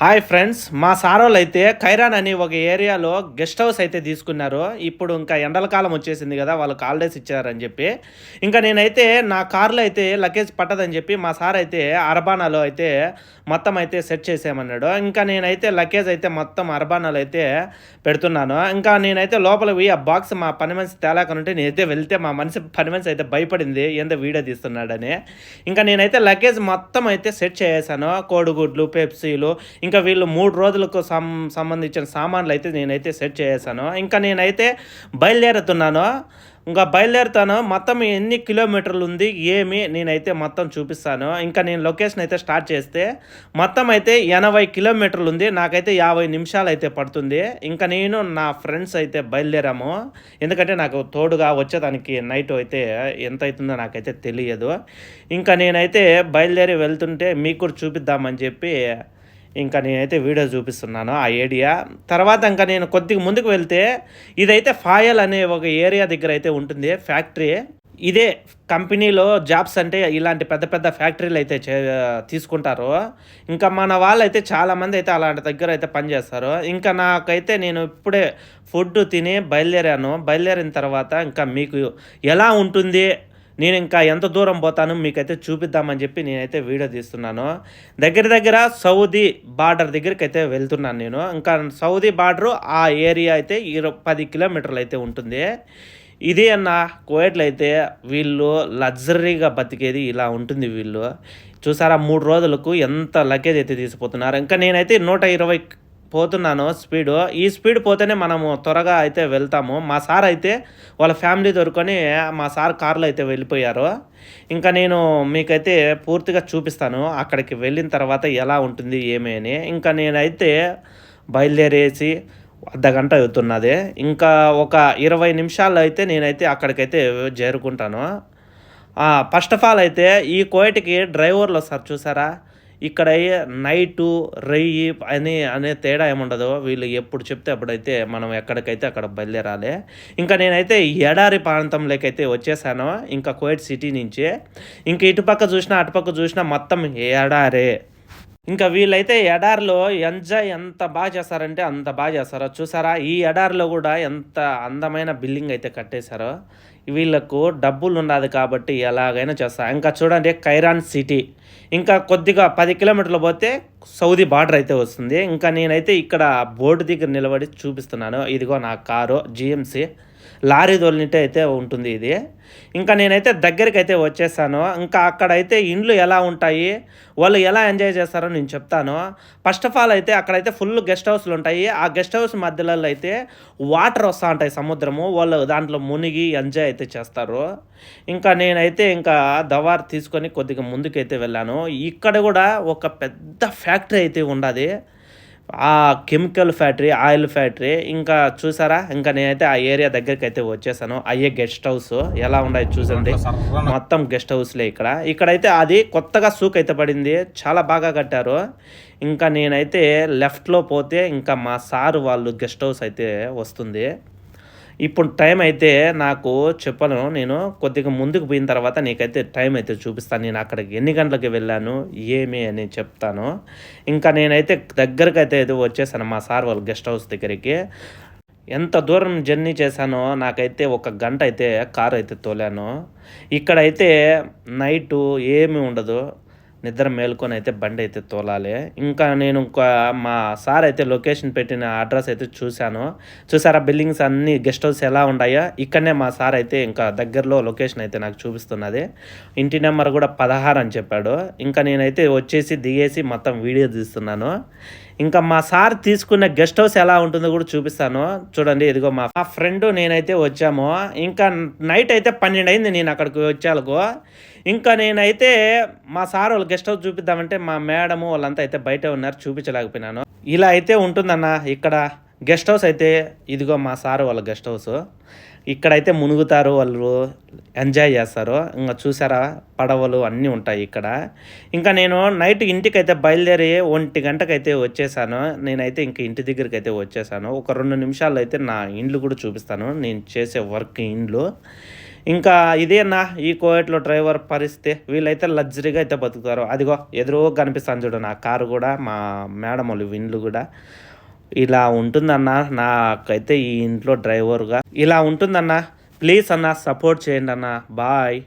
Hi friends, మా సారోళ్ళు అయితే ఖైరాన్ అని ఒక ఏరియాలో గెస్ట్ హౌస్ అయితే తీసుకున్నారు. ఇప్పుడు ఇంకా ఎండల కాలం వచ్చేసింది కదా, వాళ్ళకి హాలిడేస్ ఇచ్చారని చెప్పి. ఇంకా నేనైతే నా కార్లో అయితే లగేజ్ పట్టదని చెప్పి మా సార్ అయితే అరబానాలో అయితే మొత్తం అయితే సెట్ చేసేయమన్నాడు. ఇంకా నేనైతే లగేజ్ అయితే మొత్తం అరబానాలో అయితే పెడుతున్నాను. ఇంకా నేనైతే లోపల పోయి ఆ బాక్స్ మా పని మనిషి తేలాకనుంటే నేనైతే వెళ్తే మా పని మనిషి అయితే భయపడింది, ఏందో వీడియో తీస్తున్నాడని. ఇంకా నేనైతే లగేజ్ మొత్తం అయితే సెట్ చేసేసాను. కోడిగుడ్లు, పెప్సీలు, ఇంకా వీళ్ళు 3 రోజులకు సంబంధించిన సామాన్లు అయితే నేనైతే సెట్ చేసేసాను. ఇంకా నేనైతే బయలుదేరుతున్నాను. ఇంకా బయలుదేరుతాను. మొత్తం ఎన్ని కిలోమీటర్లు ఉంది ఏమి నేనైతే మొత్తం చూపిస్తాను. ఇంకా నేను లొకేషన్ అయితే స్టార్ట్ చేస్తే మొత్తం అయితే 80 కిలోమీటర్లు ఉంది. నాకైతే 50 నిమిషాలు అయితే పడుతుంది. ఇంకా నేను నా ఫ్రెండ్స్ అయితే బయలుదేరాము. ఎందుకంటే నాకు తోడుగా వచ్చేదానికి నైట్ అయితే ఎంత అవుతుందో నాకైతే తెలియదు. ఇంకా నేనైతే బయలుదేరి వెళ్తుంటే మీకు కూడా చూపిద్దామని చెప్పి ఇంకా నేనైతే వీడియో చూపిస్తున్నాను ఆ ఏరియా. తర్వాత ఇంకా నేను కొద్దిగా ముందుకు వెళ్తే ఇదైతే ఫాయల్ అనే ఒక ఏరియా దగ్గర అయితే ఉంటుంది ఫ్యాక్టరీ. ఇదే కంపెనీలో జాబ్స్ అంటే ఇలాంటి పెద్ద పెద్ద ఫ్యాక్టరీలు అయితే తీసుకుంటారు. ఇంకా మన వాళ్ళైతే చాలామంది అయితే అలాంటి దగ్గర అయితే పనిచేస్తారు. ఇంకా నాకైతే నేను ఇప్పుడే ఫుడ్ తిని బయలుదేరిన తర్వాత ఇంకా మీకు ఎలా ఉంటుంది, నేను ఇంకా ఎంత దూరం పోతాను మీకైతే చూపిద్దామని చెప్పి నేనైతే వీడియో తీస్తున్నాను. దగ్గర సౌదీ బార్డర్ దగ్గరికి అయితే వెళ్తున్నాను నేను. ఇంకా సౌదీ బార్డరు ఆ ఏరియా అయితే 10 కిలోమీటర్లు అయితే ఉంటుంది. ఇది అన్న కువైట్లో అయితే వీళ్ళు లగ్జరీగా బతికేది ఇలా ఉంటుంది. వీళ్ళు చూసారా 3 రోజులకు ఎంత లగేజ్ అయితే తీసిపోతున్నారు. ఇంకా నేనైతే 120 పోతున్నాను స్పీడు. ఈ స్పీడ్ పోతేనే మనము త్వరగా అయితే వెళ్తాము. మా సార్ అయితే వాళ్ళ ఫ్యామిలీ దొరుకుని మా సార్ కార్లో అయితే వెళ్ళిపోయారు. ఇంకా నేను మీకైతే పూర్తిగా చూపిస్తాను అక్కడికి వెళ్ళిన తర్వాత ఎలా ఉంటుంది ఏమి అని. ఇంకా నేనైతే బయలుదేరేసి అర్ధగంట అవుతున్నది. ఇంకా ఒక 20 నిమిషాల్లో అయితే నేనైతే అక్కడికైతే చేరుకుంటాను. ఫస్ట్ ఆఫ్ ఆల్ అయితే ఈ కోయటికి డ్రైవర్లు వస్తారు చూసారా. ఇక్కడ నైటు రెయ్యి అనే తేడా ఏముండదు. వీళ్ళు ఎప్పుడు చెప్తే అప్పుడైతే మనం ఎక్కడికైతే అక్కడ బయలుదేరాలి. ఇంకా నేనైతే ఎడారి ప్రాంతంలోకైతే వచ్చేసాను. ఇంకా కువైట్ సిటీ నుంచి ఇంక ఇటుపక్క చూసినా అటుపక్క చూసినా మొత్తం ఎడారే. ఇంకా వీళ్ళైతే ఎడారిలో ఎంజాయ్ ఎంత బాగా చేస్తారంటే అంత బాగా చేస్తారు. చూసారా ఈ ఎడారిలో కూడా ఎంత అందమైన బిల్డింగ్ అయితే కట్టేశారో. వీళ్ళకు డబ్బులు ఉన్నది కాబట్టి ఎలాగైనా చేస్తారు. ఇంకా చూడండి ఖైరాన్ సిటీ ఇంకా కొద్దిగా 10 కిలోమీటర్లు పోతే సౌదీ బార్డర్ అయితే వస్తుంది. ఇంకా నేనైతే ఇక్కడ బోర్డు దగ్గర నిలబడి చూపిస్తున్నాను. ఇదిగో నా కారు జిఎంసి లారీ తోలినట్టే అయితే ఉంటుంది ఇది. ఇంకా నేనైతే దగ్గరికి అయితే వచ్చేసాను. ఇంకా అక్కడైతే ఇండ్లు ఎలా ఉంటాయి, వాళ్ళు ఎలా ఎంజాయ్ చేస్తారో నేను చెప్తాను. ఫస్ట్ ఆఫ్ ఆల్ అయితే అక్కడైతే ఫుల్ గెస్ట్ హౌస్లు ఉంటాయి. ఆ గెస్ట్ హౌస్ మధ్యలో అయితే వాటర్ వస్తూ ఉంటాయి, సముద్రము. వాళ్ళు దాంట్లో మునిగి ఎంజాయ్ అయితే చేస్తారు. ఇంకా నేనైతే ఇంకా దవార్ తీసుకొని కొద్దిగా ముందుకైతే వెళ్ళాను. ఇక్కడ కూడా ఒక పెద్ద ఫ్యాక్టరీ అయితే ఉన్నది. ఆ కెమికల్ ఫ్యాక్టరీ, ఆయిల్ ఫ్యాక్టరీ. ఇంకా చూసారా ఇంకా నేనైతే ఆ ఏరియా దగ్గరికి అయితే వచ్చేసాను. అయ్యే గెస్ట్ హౌస్ ఎలా ఉన్నాయి చూసండి. మొత్తం గెస్ట్ హౌస్లే ఇక్కడైతే అది కొత్తగా సూక్ అయితే పడింది, చాలా బాగా కట్టారు. ఇంకా నేనైతే లెఫ్ట్లో పోతే ఇంకా మా సారు వాళ్ళు గెస్ట్ హౌస్ అయితే వస్తుంది. ఇప్పుడు టైం అయితే నాకు చెప్పను, నేను కొద్దిగా ముందుకు పోయిన తర్వాత నీకైతే టైం అయితే చూపిస్తాను. నేను అక్కడికి ఎన్ని గంటలకి వెళ్ళాను ఏమి అని చెప్తాను. ఇంకా నేనైతే దగ్గరకు అయితే వచ్చేసాను మా సార్ వాళ్ళ గెస్ట్ హౌస్ దగ్గరికి. ఎంత దూరం జర్నీ చేశానో నాకైతే 1 గంట అయితే కారు అయితే తోలాను. ఇక్కడైతే నైటు ఏమీ ఉండదు, నిద్ర మేలుకొని అయితే బండి అయితే తోలాలి. ఇంకా నేను మా సార్ అయితే లొకేషన్ పెట్టిన అడ్రస్ అయితే చూశాను. చూసారా బిల్డింగ్స్ అన్నీ గెస్ట్ హౌస్ ఎలా ఉన్నాయో. ఇక్కడనే మా సార్ అయితే ఇంకా దగ్గరలో లొకేషన్ అయితే నాకు చూపిస్తున్నది. ఇంటి నెంబర్ కూడా 16 అని చెప్పాడు. ఇంకా నేనైతే వచ్చేసి దిగేసి మొత్తం వీడియో తీస్తున్నాను. ఇంకా మా సార్ తీసుకున్న గెస్ట్ హౌస్ ఎలా ఉంటుందో కూడా చూపిస్తాను. చూడండి ఇదిగో మా ఫ్రెండ్ నేనైతే వచ్చాము. ఇంకా నైట్ అయితే 12 అయింది నేను అక్కడికి వచ్చాలకు. ఇంకా నేనైతే మా సార్ వాళ్ళు గెస్ట్ హౌస్ చూపిద్దామంటే మా మేడము వాళ్ళంతా అయితే బయట ఉన్నారు, చూపించలేకపోయినాను. ఇలా అయితే ఉంటుందన్న ఇక్కడ గెస్ట్ హౌస్ అయితే. ఇదిగో మా సార్ వాళ్ళ గెస్ట్ హౌస్. ఇక్కడైతే మునుగుతారు వాళ్ళు, ఎంజాయ్ చేస్తారు. ఇంకా చూసారా పడవలు అన్నీ ఉంటాయి ఇక్కడ. ఇంకా నేను నైట్ ఇంటికైతే బయలుదేరి 1 గంటకైతే వచ్చేసాను. నేనైతే ఇంక ఇంటి దగ్గరికి అయితే వచ్చేసాను. ఒక 2 నిమిషాల్లో అయితే నా ఇండ్లు కూడా చూపిస్తాను, నేను చేసే వర్క్ ఇండ్లు. ఇంకా ఇదే అన్న ఈ కోయట్లో డ్రైవర్ పరిస్థితి. వీళ్ళైతే లగ్జరీగా అయితే బతుకుతారు. అదిగో ఎదురుగా కనిపిస్తాను చూడు నా కారు కూడా, మా మేడం వాళ్ళు ఇండ్లు కూడా. ఇలా ఉంటుందన్న నాకైతే ఈ ఇంట్లో డ్రైవర్గా ఇలా ఉంటుందన్న. ప్లీజ్ అన్న సపోర్ట్ చేయండి అన్న. బాయ్.